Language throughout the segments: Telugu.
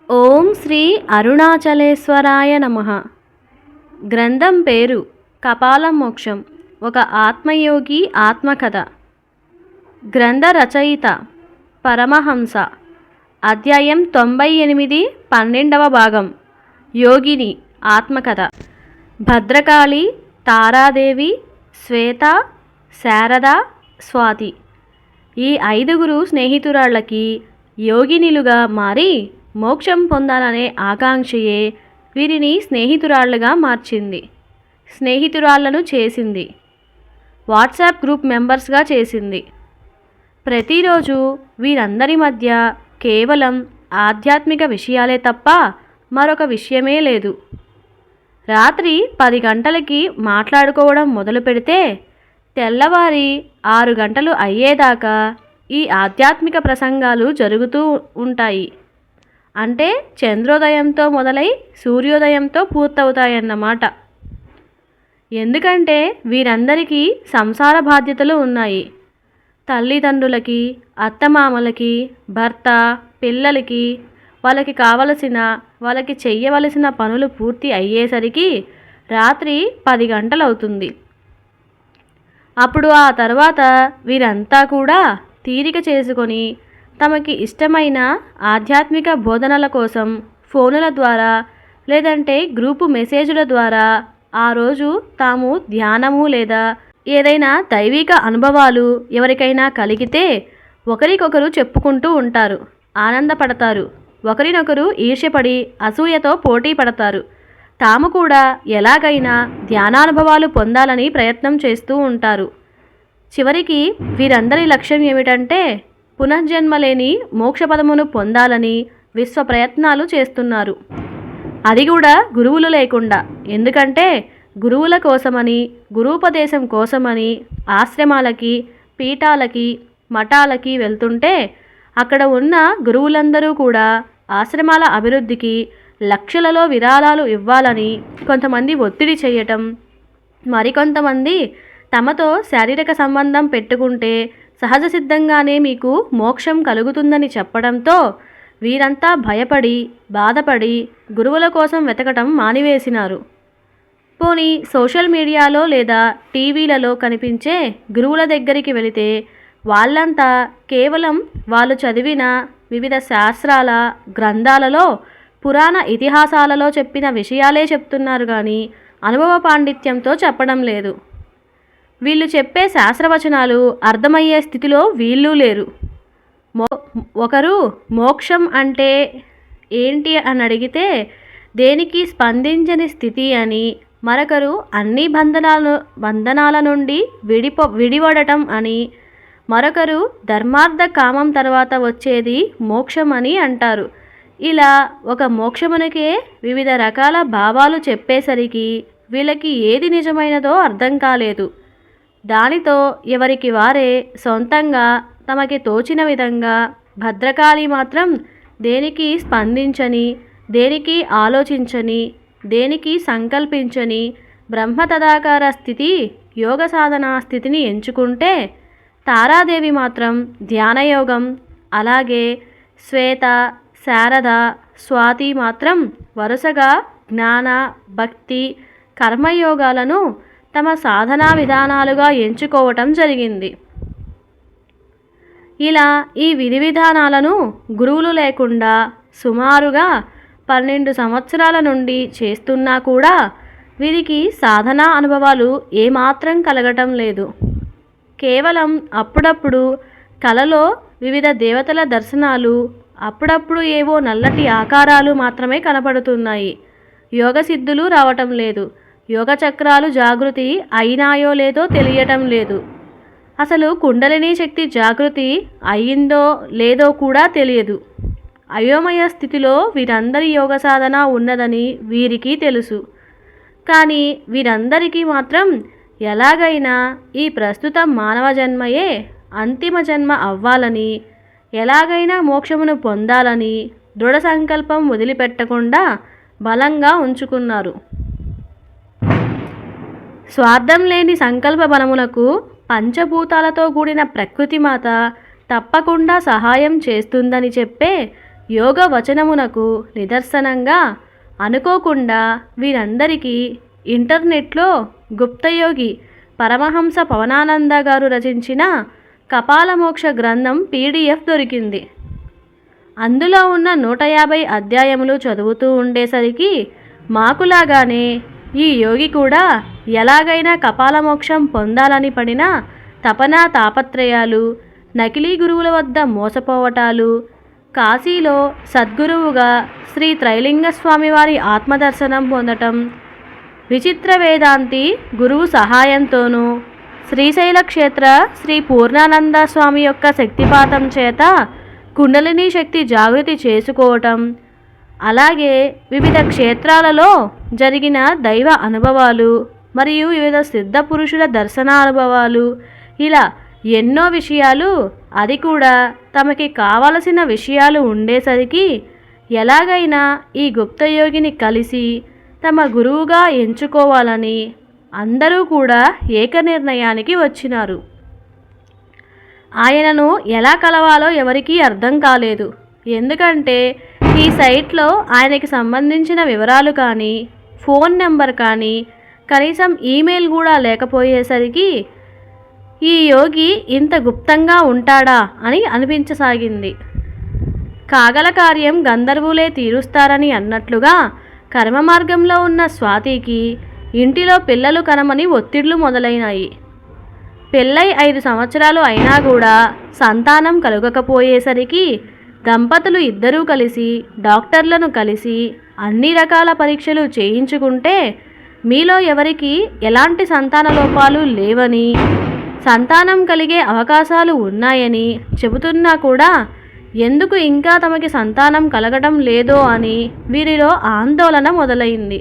ఓం శ్రీ అరుణాచలేశ్వరాయ నమః. గ్రంథం పేరు కపాలం మోక్షం. ఒక ఆత్మయోగి ఆత్మకథ. గ్రంథ రచయిత పరమహంస. అధ్యాయం 98, 12వ భాగం. యోగిని ఆత్మకథ. భద్రకాళి, తారాదేవి, శ్వేత, శారద, స్వాతి ఈ 5గురు స్నేహితురాళ్ళకి యోగినిలుగా మారి మోక్షం పొందాలనే ఆకాంక్షయే వీరిని స్నేహితురాళ్లుగా మార్చింది. స్నేహితురాళ్లను చేసింది. వాట్సాప్ గ్రూప్ మెంబర్స్గా చేసింది. ప్రతిరోజు వీరందరి మధ్య కేవలం ఆధ్యాత్మిక విషయాలే తప్ప మరొక విషయమే లేదు. రాత్రి 10 గంటలకి మాట్లాడుకోవడం మొదలు పెడితే తెల్లవారి 6 గంటలు అయ్యేదాకా ఈ ఆధ్యాత్మిక ప్రసంగాలు జరుగుతూ ఉంటాయి. అంటే చంద్రోదయంతో మొదలై సూర్యోదయంతో పూర్తవుతాయన్నమాట. ఎందుకంటే వీరందరికీ సంసార బాధ్యతలు ఉన్నాయి. తల్లిదండ్రులకి, అత్తమామలకి, భర్త, పిల్లలకి, వాళ్ళకి చెయ్యవలసిన పనులు పూర్తి అయ్యేసరికి రాత్రి 10 గంటలవుతుంది. అప్పుడు ఆ తర్వాత వీరంతా కూడా తీరిక చేసుకొని తమకి ఇష్టమైన ఆధ్యాత్మిక బోధనల కోసం ఫోనుల ద్వారా లేదంటే గ్రూపు మెసేజ్ల ద్వారా ఆ రోజు తాము ధ్యానము లేదా ఏదైనా దైవిక అనుభవాలు ఎవరికైనా కలిగితే ఒకరికొకరు చెప్పుకుంటూ ఉంటారు, ఆనందపడతారు. ఒకరినొకరు ఈర్ష్యపడి అసూయతో పోటీ పడతారు. తాము కూడా ఎలాగైనా ధ్యానానుభవాలు పొందాలని ప్రయత్నం చేస్తూ ఉంటారు. చివరికి వీరందరి లక్ష్యం ఏమిటంటే పునర్జన్మ లేని మోక్షపదమును పొందాలని విశ్వ ప్రయత్నాలు చేస్తున్నారు. అది కూడా గురువులు లేకుండా. ఎందుకంటే గురువుల కోసమని, గురూపదేశం కోసమని ఆశ్రమాలకి, పీఠాలకి, మఠాలకి వెళ్తుంటే అక్కడ ఉన్న గురువులందరూ కూడా ఆశ్రమాల అభివృద్ధికి లక్షలలో విరాళాలు ఇవ్వాలని కొంతమంది ఒత్తిడి చేయటం, మరికొంతమంది తమతో శారీరక సంబంధం పెట్టుకుంటే సహజ సిద్ధంగానే మీకు మోక్షం కలుగుతుందని చెప్పడంతో వీరంతా భయపడి, బాధపడి గురువుల కోసం వెతకటం మానివేసినారు. పోనీ సోషల్ మీడియాలో లేదా టీవీలలో కనిపించే గురువుల దగ్గరికి వెళితే వాళ్ళంతా కేవలం వాళ్ళు చదివిన వివిధ శాస్త్రాల గ్రంథాలలో, పురాణ ఇతిహాసాలలో చెప్పిన విషయాలే చెప్తున్నారు కానీ అనుభవ పాండిత్యంతో చెప్పడం లేదు. వీళ్ళు చెప్పే శాస్త్రవచనాలు అర్థమయ్యే స్థితిలో వీళ్ళు లేరు. ఒకరు మోక్షం అంటే ఏంటి అని అడిగితే దేనికి స్పందించని స్థితి అని, మరొకరు అన్ని బంధనాల నుండి విడివడటం అని, మరొకరు ధర్మార్థ కామం తర్వాత వచ్చేది మోక్షం అని అంటారు. ఇలా ఒక మోక్షమునికే వివిధ రకాల భావాలు చెప్పేసరికి వీళ్ళకి ఏది నిజమైనదో అర్థం కాలేదు. దానితో ఎవరికి వారే సొంతంగా తమకి తోచిన విధంగా భద్రకాళి మాత్రం దేనికి స్పందించని, దేనికి ఆలోచించని, దేనికి సంకల్పించని బ్రహ్మతదాకార స్థితి, యోగ సాధనా స్థితిని ఎంచుకుంటే తారాదేవి మాత్రం ధ్యానయోగం, అలాగే శ్వేత, శారద, స్వాతి మాత్రం వరుసగా జ్ఞాన, భక్తి, కర్మయోగాలను తమ సాధనా విధానాలుగా ఎంచుకోవటం జరిగింది. ఇలా ఈ విధి విధానాలను గురువులు లేకుండా సుమారుగా 12 సంవత్సరాల నుండి చేస్తున్నా కూడా వీరికి సాధనా అనుభవాలు ఏమాత్రం కలగటం లేదు. కేవలం అప్పుడప్పుడు కలలో వివిధ దేవతల దర్శనాలు, అప్పుడప్పుడు ఏవో నల్లటి ఆకారాలు మాత్రమే కనపడుతున్నాయి. యోగసిద్ధులు రావటం లేదు. యోగ చక్రాలు జాగృతి అయినాయో లేదో తెలియటం లేదు. అసలు కుండలినీ శక్తి జాగృతి అయ్యిందో లేదో కూడా తెలియదు. అయోమయ స్థితిలో వీరందరి యోగ సాధన ఉన్నదని వీరికి తెలుసు. కానీ వీరందరికీ మాత్రం ఎలాగైనా ఈ ప్రస్తుత మానవ జన్మయే అంతిమ జన్మ అవ్వాలని, ఎలాగైనా మోక్షమును పొందాలని దృఢ సంకల్పం వదిలిపెట్టకుండా బలంగా ఉంచుకున్నారు. స్వార్థం లేని సంకల్ప బలములకు పంచభూతాలతో కూడిన ప్రకృతి మాత తప్పకుండా సహాయం చేస్తుందని చెప్పే యోగ వచనమునకు నిదర్శనంగా అనుకోకుండా వీరందరికీ ఇంటర్నెట్లో గుప్తయోగి పరమహంస పవనానంద గారు రచించిన కపాలమోక్ష గ్రంథం పీడిఎఫ్ దొరికింది. అందులో ఉన్న 150 అధ్యాయములు చదువుతూ ఉండేసరికి మాకులాగానే ఈ యోగి కూడా ఎలాగైనా కపాలమోక్షం పొందాలని పడిన తపన తాపత్రయాలు, నకిలీ గురువుల వద్ద మోసపోవటాలు, కాశీలో సద్గురువుగా శ్రీ త్రైలింగ స్వామివారి ఆత్మదర్శనం పొందటం, విచిత్ర వేదాంతి గురువు సహాయంతోనూ శ్రీశైల క్షేత్ర శ్రీ పూర్ణానంద స్వామి యొక్క శక్తిపాతం చేత కుండలిని శక్తి జాగృతి చేసుకోవటం, అలాగే వివిధ క్షేత్రాలలో జరిగిన దైవ అనుభవాలు మరియు వివిధ సిద్ధ పురుషుల దర్శనానుభవాలు, ఇలా ఎన్నో విషయాలు, అది కూడా తమకి కావలసిన విషయాలు ఉండేసరికి ఎలాగైనా ఈ గుప్తయోగిని కలిసి తమ గురువుగా ఎంచుకోవాలని అందరూ కూడా ఏకనిర్ణయానికి వచ్చినారు. ఆయనను ఎలా కలవాలో ఎవరికీ అర్థం కాలేదు. ఎందుకంటే ఈ సైట్లో ఆయనకి సంబంధించిన వివరాలు కానీ, ఫోన్ నెంబర్ కానీ, కనీసం ఈమెయిల్ కూడా లేకపోయేసరికి ఈ యోగి ఇంత గుప్తంగా ఉంటాడా అని అనిపించసాగింది. కాగల కార్యం గంధర్వులే తీరుస్తారని అన్నట్లుగా కర్మ మార్గంలో ఉన్న స్వాతికి ఇంటిలో పిల్లలు కనమని ఒత్తిళ్లు మొదలైనాయి. పెళ్ళై 5 సంవత్సరాలు అయినా కూడా సంతానం కలగకపోయేసరికి దంపతులు ఇద్దరూ కలిసి డాక్టర్లను కలిసి అన్ని రకాల పరీక్షలు చేయించుకుంటే మీలో ఎవరికి ఎలాంటి సంతాన లోపాలు లేవని, సంతానం కలిగే అవకాశాలు ఉన్నాయని చెబుతున్నా కూడా ఎందుకు ఇంకా తమకి సంతానం కలగడం లేదో అని వీరిలో ఆందోళన మొదలైంది.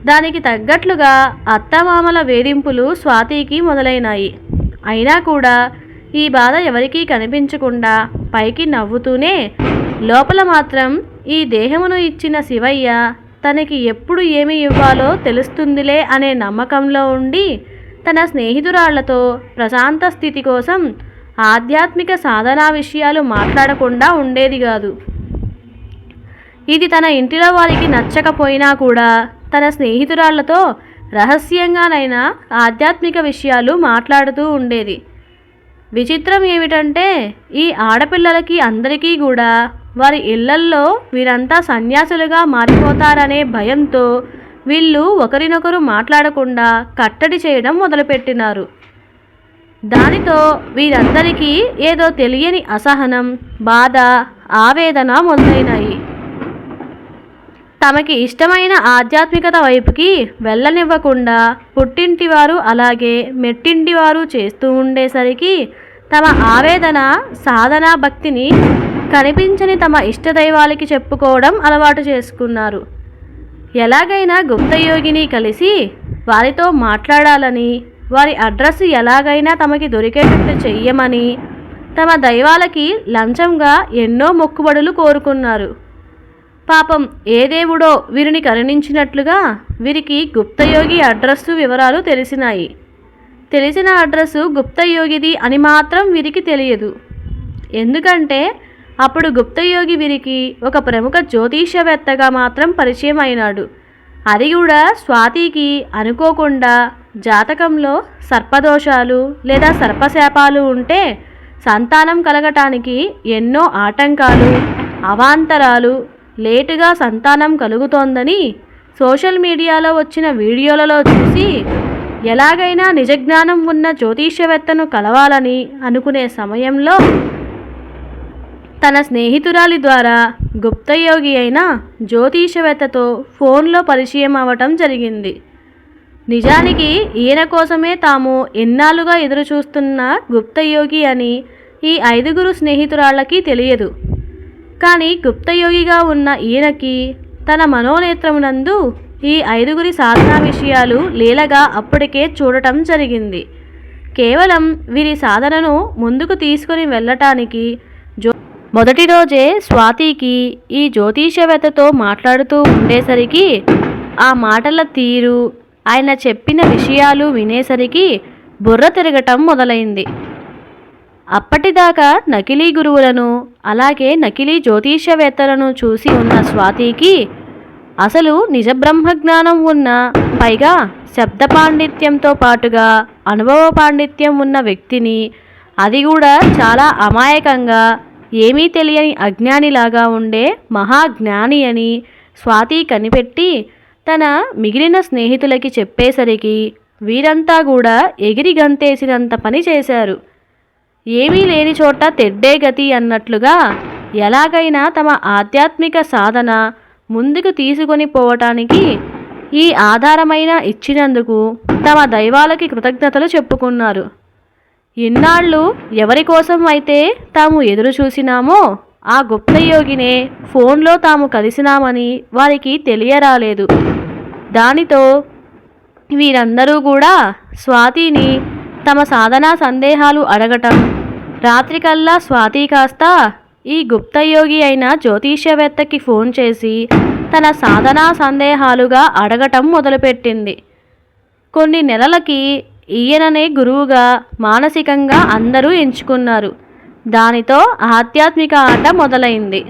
దానికి తగ్గట్లుగా అత్తమామల వేధింపులు స్వాతికి మొదలైనాయి. అయినా కూడా ఈ బాధ ఎవరికీ కనిపించకుండా పైకి నవ్వుతూనే లోపల మాత్రం ఈ దేహమును ఇచ్చిన శివయ్య తనకి ఎప్పుడు ఏమి ఇవ్వాలో తెలుస్తుందిలే అనే నమ్మకంలో ఉండి తన స్నేహితురాళ్లతో ప్రశాంత స్థితి కోసం ఆధ్యాత్మిక సాధనా విషయాలు మాట్లాడకుండా ఉండేది కాదు. ఇది తన ఇంటిలో వారికి నచ్చకపోయినా కూడా తన స్నేహితురాళ్లతో రహస్యంగానైనా ఆధ్యాత్మిక విషయాలు మాట్లాడుతూ ఉండేది. విచిత్రం ఏమిటంటే ఈ ఆడపిల్లలకి అందరికీ కూడా వారి ఇళ్లల్లో వీరంతా సన్యాసులుగా మారిపోతారనే భయంతో వీళ్ళు ఒకరినొకరు మాట్లాడకుండా కట్టడి చేయడం మొదలుపెట్టినారు. దానితో వీరందరికీ ఏదో తెలియని అసహనం, బాధ, ఆవేదన మొదలైనాయి. తమకి ఇష్టమైన ఆధ్యాత్మికత వైపుకి వెళ్ళనివ్వకుండా పుట్టింటివారు అలాగే మెట్టింటివారు చేస్తూ ఉండేసరికి తమ ఆవేదన, సాధనా భక్తిని కనిపించని తమ ఇష్టదైవాలకి చెప్పుకోవడం అలవాటు చేసుకున్నారు. ఎలాగైనా గుప్తయోగిని కలిసి వారితో మాట్లాడాలని, వారి అడ్రస్ ఎలాగైనా తమకి దొరికేటట్టు చెయ్యమని తమ దైవాలకి లంచంగా ఎన్నో మొక్కుబడులు కోరుకున్నారు. పాపం ఏ దేవుడో వీరిని కరుణించినట్లుగా వీరికి గుప్తయోగి అడ్రస్సు వివరాలు తెలిసినాయి. తెలిసిన అడ్రస్సు గుప్తయోగిది అని మాత్రం వీరికి తెలియదు. ఎందుకంటే అప్పుడు గుప్తయోగి వీరికి ఒక ప్రముఖ జ్యోతిషవేత్తగా మాత్రం పరిచయం అయినాడు. అది కూడా స్వాతికి అనుకోకుండా జాతకంలో సర్పదోషాలు లేదా సర్పశాపాలు ఉంటే సంతానం కలగటానికి ఎన్నో ఆటంకాలు, అవాంతరాలు, లేటుగా సంతానం కలుగుతోందని సోషల్ మీడియాలో వచ్చిన వీడియోలలో చూసి ఎలాగైనా నిజజ్ఞానం ఉన్న జ్యోతిషవేత్తను కలవాలని అనుకునే సమయంలో తన స్నేహితురాలి ద్వారా గుప్తయోగి అయిన జ్యోతిషవేత్తతో ఫోన్లో పరిచయం అవ్వటం జరిగింది. నిజానికి ఈయన కోసమే తాము ఎన్నాళ్ళుగా ఎదురుచూస్తున్న గుప్తయోగి అని ఈ 5 స్నేహితురాళ్ళకి తెలియదు. కానీ గుప్తయోగిగా ఉన్న ఈయనకి తన మనోనేత్రమునందు ఈ 5 సాధనా విషయాలు లీలగా అప్పటికే చూడటం జరిగింది. కేవలం వీరి సాధనను ముందుకు తీసుకుని వెళ్ళటానికి మొదటి రోజే స్వాతికి ఈ జ్యోతిషవేత్తతో మాట్లాడుతూ ఉండేసరికి ఆ మాటల తీరు, ఆయన చెప్పిన విషయాలు వినేసరికి బుర్ర తిరగటం మొదలైంది. అప్పటిదాకా నకిలీ గురువులను అలాగే నకిలీ జ్యోతిష్యవేత్తలను చూసి ఉన్న స్వాతికి అసలు నిజ బ్రహ్మజ్ఞానం ఉన్న, పైగా శబ్ద పాండిత్యంతో పాటుగా అనుభవ పాండిత్యం ఉన్న వ్యక్తిని, అది కూడా చాలా అమాయకంగా ఏమీ తెలియని అజ్ఞానిలాగా ఉండే మహాజ్ఞాని అని స్వాతి కనిపెట్టి తన మిగిలిన స్నేహితులకి చెప్పేసరికి వీరంతా కూడా ఎగిరి గంతేసినంత పని చేశారు. ఏమీ లేని చోట తెడ్డే గతి అన్నట్లుగా ఎలాగైనా తమ ఆధ్యాత్మిక సాధన ముందుకు తీసుకొని పోవటానికి ఈ ఆధారమైన ఇచ్చినందుకు తమ దైవాలకి కృతజ్ఞతలు చెప్పుకున్నారు. ఇన్నాళ్ళు ఎవరి కోసం అయితే తాము ఎదురు చూసినామో ఆ గుప్తయోగినే ఫోన్లో తాము కలిసినామని వారికి తెలియరాలేదు. దానితో వీరందరూ కూడా స్వాతిని తమ సాధనా సందేహాలు అడగటం, రాత్రికల్లా స్వాతి కాస్త ఈ గుప్తయోగి అయిన జ్యోతిష్యవేత్తకి ఫోన్ చేసి తన సాధనా సందేహాలుగా అడగటం మొదలుపెట్టింది. కొన్ని నెలలకి ఈయననే గురువుగా మానసికంగా అందరూ ఎంచుకున్నారు. దానితో ఆధ్యాత్మిక ఆట మొదలైంది.